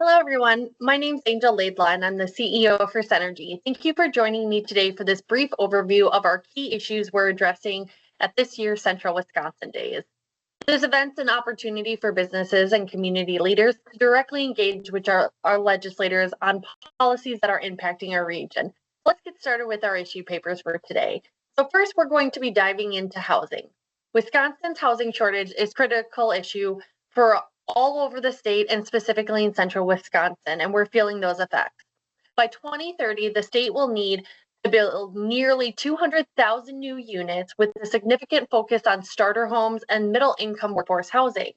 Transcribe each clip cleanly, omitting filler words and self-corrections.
Hello, everyone. My name is Angel Laidlaw, and I'm the CEO for Synergy. Thank you for joining me today for this brief overview of our key issues we're addressing at this year's Central Wisconsin Days. This event's an opportunity for businesses and community leaders to directly engage with our legislators on policies that are impacting our region. Let's get started with our issue papers for today. So first, we're going to be diving into housing. Wisconsin's housing shortage is a critical issue for all over the state and specifically in central Wisconsin, and we're feeling those effects. By 2030, the state will need to build nearly 200,000 new units with a significant focus on starter homes and middle income workforce housing.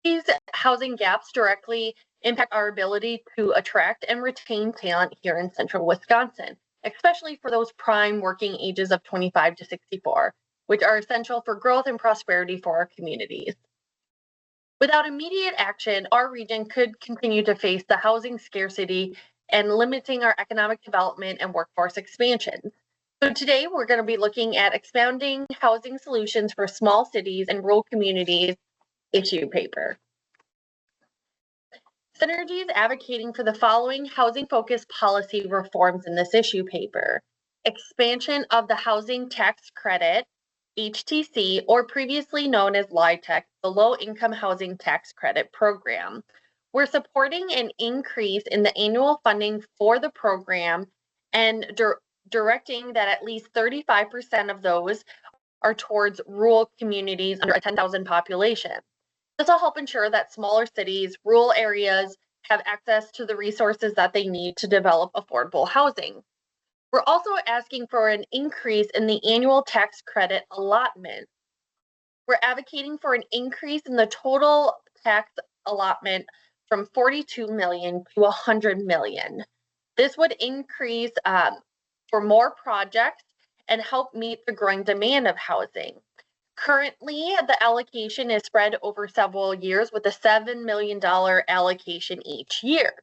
These housing gaps directly impact our ability to attract and retain talent here in central Wisconsin, especially for those prime working ages of 25 to 64, which are essential for growth and prosperity for our communities. Without immediate action, our region could continue to face the housing scarcity and limiting our economic development and workforce expansion. So today we're going to be looking at expanding housing solutions for small cities and rural communities issue paper. Synergy is advocating for the following housing-focused policy reforms in this issue paper. Expansion of the housing tax credit, HTC, or previously known as LIHTC, the Low Income Housing Tax Credit Program. We're supporting an increase in the annual funding for the program and directing that at least 35% of those are towards rural communities under a 10,000 population. This will help ensure that smaller cities, rural areas have access to the resources that they need to develop affordable housing. We're also asking for an increase in the annual tax credit allotment. We're advocating for an increase in the total tax allotment from 42 million to 100 million. This would increase for more projects and help meet the growing demand of housing. Currently, the allocation is spread over several years with a $7 million allocation each year.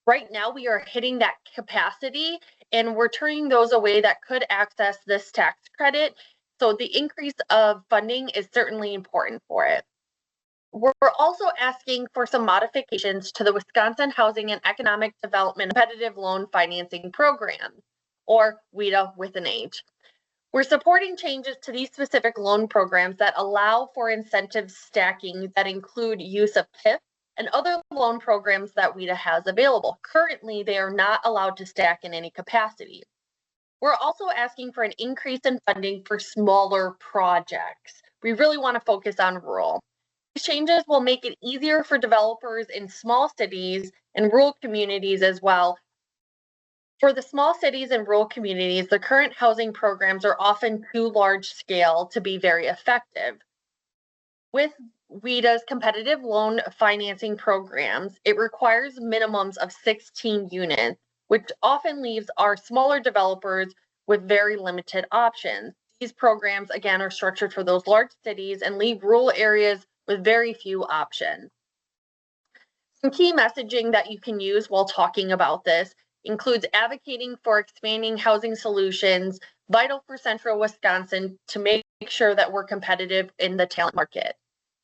Right now, we are hitting that capacity and we're turning those away that could access this tax credit. So the increase of funding is certainly important for it. We're also asking for some modifications to the Wisconsin Housing and Economic Development Competitive Loan Financing Program, or WHEDA with an H. We're supporting changes to these specific loan programs that allow for incentive stacking that include use of TIF and other loan programs that WHEDA has available. Currently, they are not allowed to stack in any capacity. We're also asking for an increase in funding for smaller projects. We really want to focus on rural. These changes will make it easier for developers in small cities and rural communities as well. For the small cities and rural communities, the current housing programs are often too large scale to be very effective. With WHEDA's competitive loan financing programs, it requires minimums of 16 units, which often leaves our smaller developers with very limited options. These programs, again, are structured for those large cities and leave rural areas with very few options. Some key messaging that you can use while talking about this includes advocating for expanding housing solutions, vital for central Wisconsin to make sure that we're competitive in the talent market,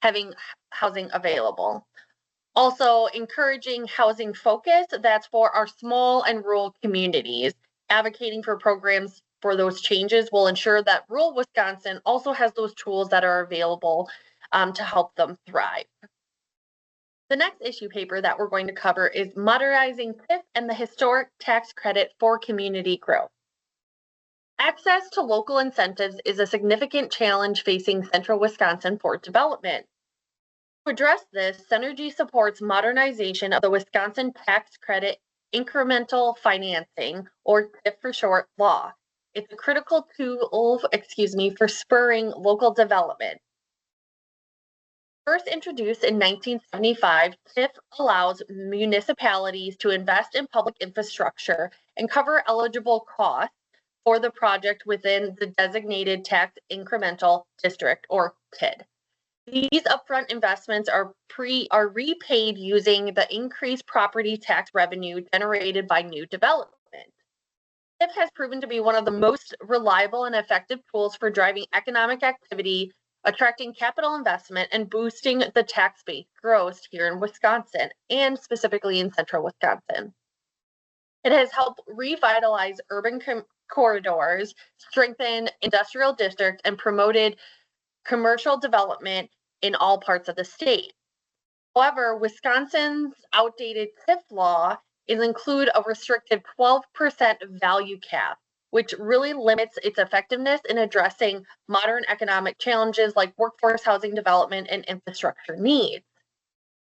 having housing available. Also, encouraging housing focus, that's for our small and rural communities. Advocating for programs for those changes will ensure that rural Wisconsin also has those tools that are available to help them thrive. The next issue paper that we're going to cover is modernizing TIF and the historic tax credit for community growth. Access to local incentives is a significant challenge facing central Wisconsin for development. To address this, Synergy supports modernization of the Wisconsin Tax Credit Incremental Financing, or TIF for short, law. It's a critical tool, for spurring local development. First introduced in 1975, TIF allows municipalities to invest in public infrastructure and cover eligible costs for the project within the designated tax incremental district, or TID. These upfront investments are repaid using the increased property tax revenue generated by new development. TIF has proven to be one of the most reliable and effective tools for driving economic activity attracting capital investment and boosting the tax base growth here in Wisconsin, and specifically in central Wisconsin. It has helped revitalize urban corridors, strengthen industrial districts, and promoted commercial development in all parts of the state. However, Wisconsin's outdated TIF law include a restrictive 12% value cap, which really limits its effectiveness in addressing modern economic challenges like workforce housing development and infrastructure needs.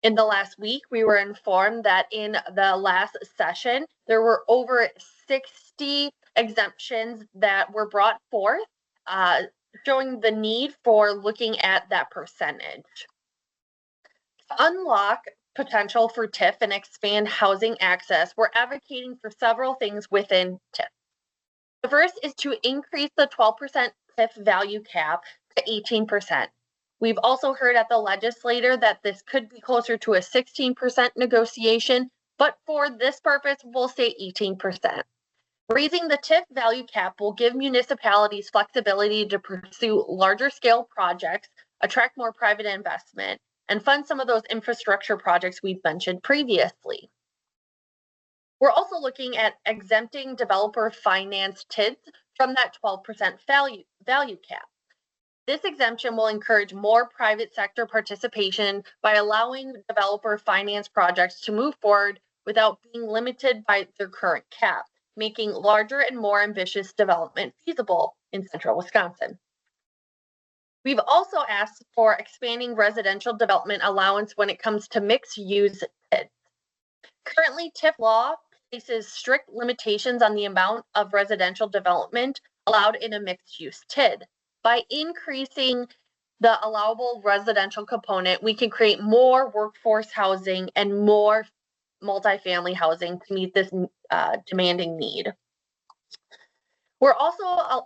In the last week, we were informed that in the last session, there were over 60 exemptions that were brought forth, showing the need for looking at that percentage. To unlock potential for TIF and expand housing access, we're advocating for several things within TIF. The first is to increase the 12% TIF value cap to 18%. We've also heard at the legislature that this could be closer to a 16% negotiation, but for this purpose, we'll say 18%. Raising the TIF value cap will give municipalities flexibility to pursue larger scale projects, attract more private investment, and fund some of those infrastructure projects we've mentioned previously. We're also looking at exempting developer financed TIDs from that 12% value cap. This exemption will encourage more private sector participation by allowing developer finance projects to move forward without being limited by their current cap, making larger and more ambitious development feasible in central Wisconsin. We've also asked for expanding residential development allowance when it comes to mixed-use TIDs. Currently, TIF law places strict limitations on the amount of residential development allowed in a mixed-use TID. By increasing the allowable residential component, we can create more workforce housing and more multifamily housing to meet this demanding need. We're also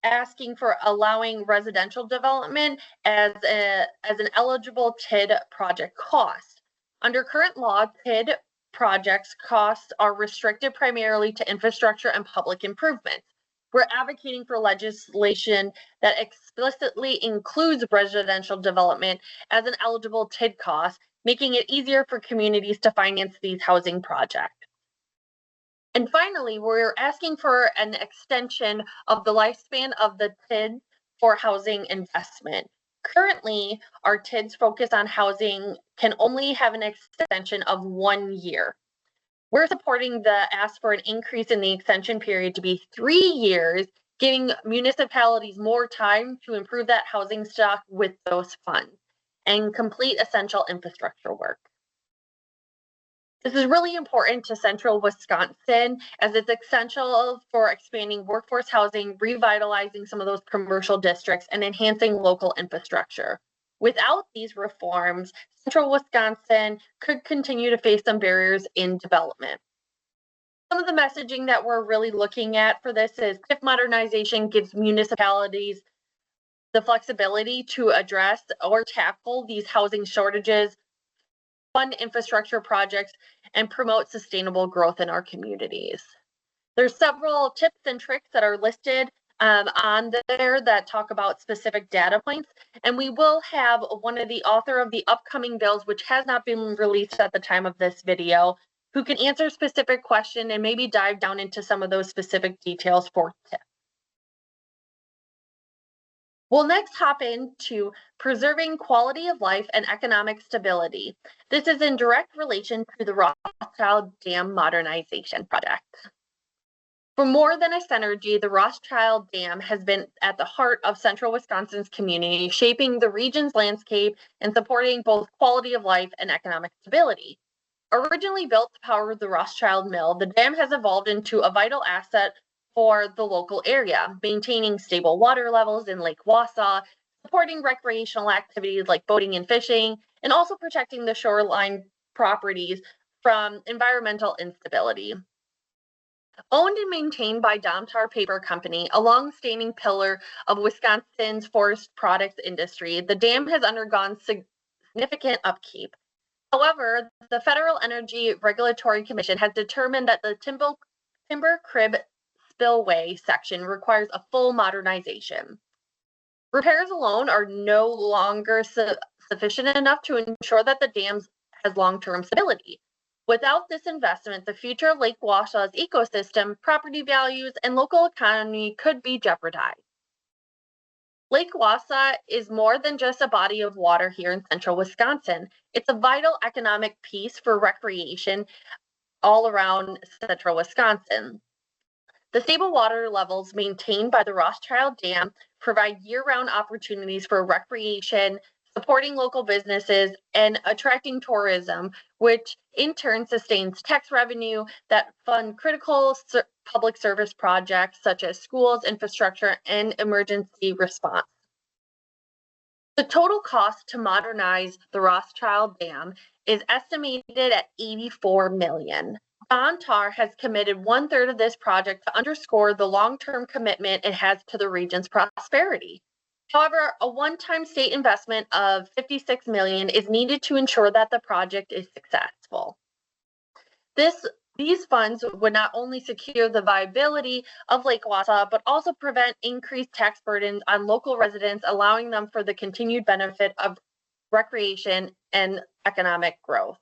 asking for allowing residential development as an eligible TID project cost. Under current law, TID projects costs are restricted primarily to infrastructure and public improvements. We're advocating for legislation that explicitly includes residential development as an eligible TID cost, making it easier for communities to finance these housing projects. And finally, we're asking for an extension of the lifespan of the TID for housing investment. Currently, our TIDs focus on housing can only have an extension of 1 year. We're supporting the ask for an increase in the extension period to be 3 years, giving municipalities more time to improve that housing stock with those funds and complete essential infrastructure work. This is really important to central Wisconsin as it's essential for expanding workforce housing, revitalizing some of those commercial districts, and enhancing local infrastructure. Without these reforms, central Wisconsin could continue to face some barriers in development. Some of the messaging that we're really looking at for this is TIF modernization gives municipalities the flexibility to address or tackle these housing shortages, fund infrastructure projects, and promote sustainable growth in our communities. There's several tips and tricks that are listed on there that talk about specific data points, and we will have one of the author of the upcoming bills, which has not been released at the time of this video, who can answer specific question and maybe dive down into some of those specific details for tips. We'll next hop into preserving quality of life and economic stability. This is in direct relation to the Rothschild Dam Modernization Project. For more than a century, the Rothschild Dam has been at the heart of central Wisconsin's community, shaping the region's landscape and supporting both quality of life and economic stability. Originally built to power the Rothschild Mill, the dam has evolved into a vital asset for the local area, maintaining stable water levels in Lake Wausau, supporting recreational activities like boating and fishing, and also protecting the shoreline properties from environmental instability. Owned and maintained by Domtar Paper Company, a long-standing pillar of Wisconsin's forest products industry, the dam has undergone significant upkeep. However, the Federal Energy Regulatory Commission has determined that the timber crib spillway section requires a full modernization. Repairs alone are no longer sufficient enough to ensure that the dam has long-term stability. Without this investment, the future of Lake Wausau's ecosystem, property values, and local economy could be jeopardized. Lake Wausau is more than just a body of water here in central Wisconsin. It's a vital economic piece for recreation all around central Wisconsin. The stable water levels maintained by the Rothschild Dam provide year-round opportunities for recreation, supporting local businesses, and attracting tourism, which in turn sustains tax revenue that fund critical public service projects such as schools, infrastructure, and emergency response. The total cost to modernize the Rothschild Dam is estimated at $84 million. Don Tarr has committed 1/3 of this project to underscore the long-term commitment it has to the region's prosperity. However, a one-time state investment of $56 million is needed to ensure that the project is successful. These funds would not only secure the viability of Lake Wausau, but also prevent increased tax burdens on local residents, allowing them for the continued benefit of recreation and economic growth.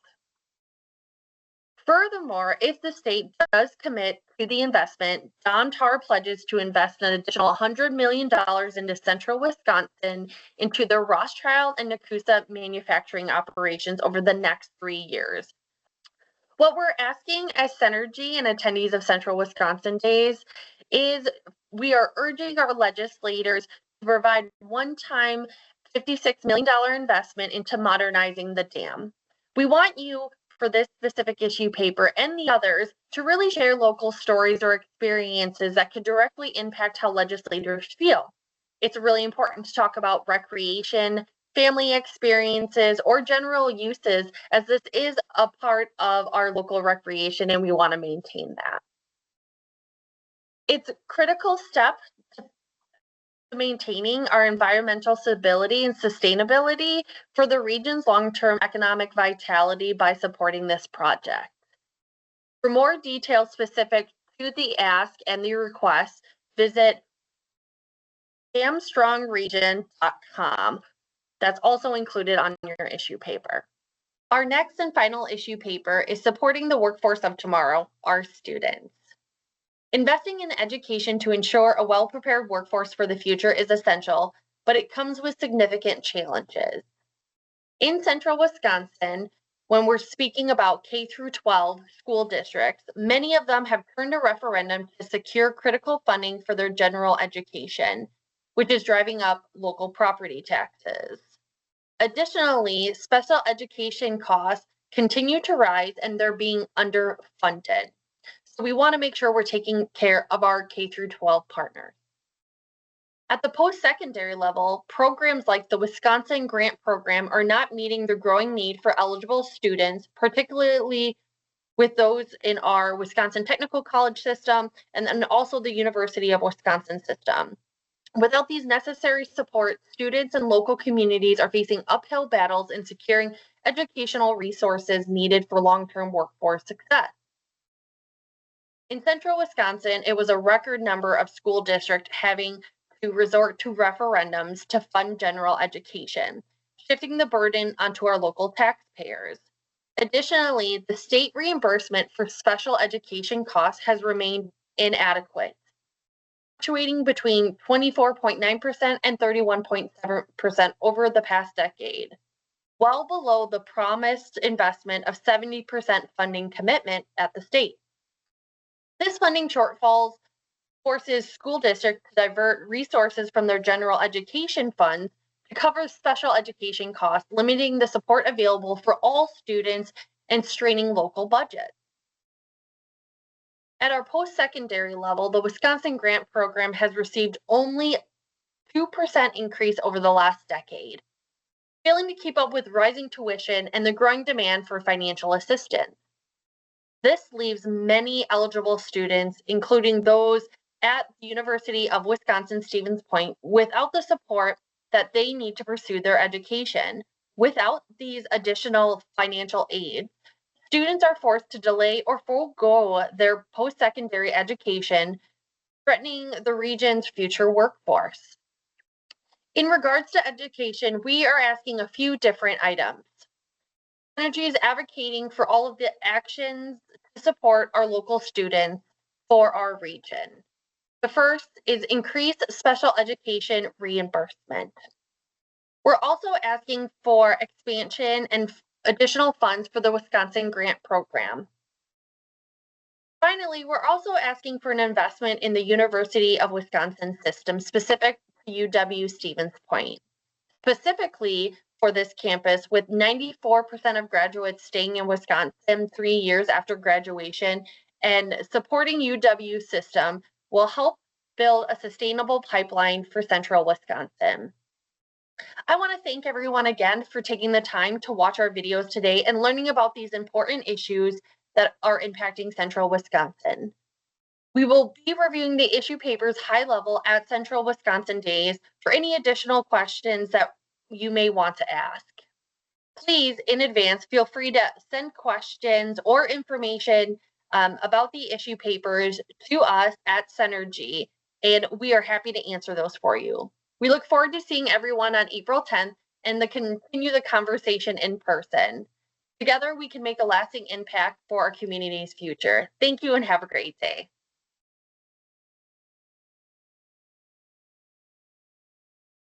Furthermore, if the state does commit to the investment, Don Tarr pledges to invest an additional $100 million into central Wisconsin into the Rothschild and Nekoosa manufacturing operations over the next 3 years. What we're asking as Synergy and attendees of Central Wisconsin Days is we are urging our legislators to provide one-time $56 million investment into modernizing the dam. We want you, for this specific issue paper and the others, to really share local stories or experiences that could directly impact how legislators feel. It's really important to talk about recreation, family experiences, or general uses, as this is a part of our local recreation and we want to maintain that. It's a critical step to maintaining our environmental stability and sustainability for the region's long-term economic vitality by supporting this project. For more details specific to the ask and the request, visit damstrongregion.com. That's also included on your issue paper. Our next and final issue paper is supporting the workforce of tomorrow, our students. Investing in education to ensure a well-prepared workforce for the future is essential, but it comes with significant challenges. In central Wisconsin, when we're speaking about K through 12 school districts, many of them have turned a referendum to secure critical funding for their general education, which is driving up local property taxes. Additionally, special education costs continue to rise and they're being underfunded. So we want to make sure we're taking care of our K through 12 partners. At the post-secondary level, programs like the Wisconsin Grant Program are not meeting the growing need for eligible students, particularly with those in our Wisconsin Technical College system and then also the University of Wisconsin system. Without these necessary support, students and local communities are facing uphill battles in securing educational resources needed for long-term workforce success. In central Wisconsin, it was a record number of school districts having to resort to referendums to fund general education, shifting the burden onto our local taxpayers. Additionally, the state reimbursement for special education costs has remained inadequate, fluctuating between 24.9% and 31.7% over the past decade, well below the promised investment of 70% funding commitment at the state. This funding shortfall forces school districts to divert resources from their general education funds to cover special education costs, limiting the support available for all students and straining local budgets. At our post-secondary level, the Wisconsin Grant Program has received only 2% increase over the last decade, failing to keep up with rising tuition and the growing demand for financial assistance. This leaves many eligible students, including those at the University of Wisconsin-Stevens Point, without the support that they need to pursue their education. Without these additional financial aid, students are forced to delay or forego their post-secondary education, threatening the region's future workforce. In regards to education, we are asking a few different items. Synergy is advocating for all of the actions to support our local students for our region. The first is increased special education reimbursement. We're also asking for expansion and additional funds for the Wisconsin Grant Program. Finally, we're also asking for an investment in the University of Wisconsin system specific to UW-Stevens Point. Specifically for this campus, with 94% of graduates staying in Wisconsin 3 years after graduation, and supporting UW system will help build a sustainable pipeline for central Wisconsin. I want to thank everyone again for taking the time to watch our videos today and learning about these important issues that are impacting central Wisconsin. We will be reviewing the issue papers high level at Central Wisconsin Days for any additional questions that you may want to ask. Please, in advance, feel free to send questions or information about the issue papers to us at Synergy, and we are happy to answer those for you. We look forward to seeing everyone on April 10th and continue the conversation in person. Together, we can make a lasting impact for our community's future. Thank you and have a great day.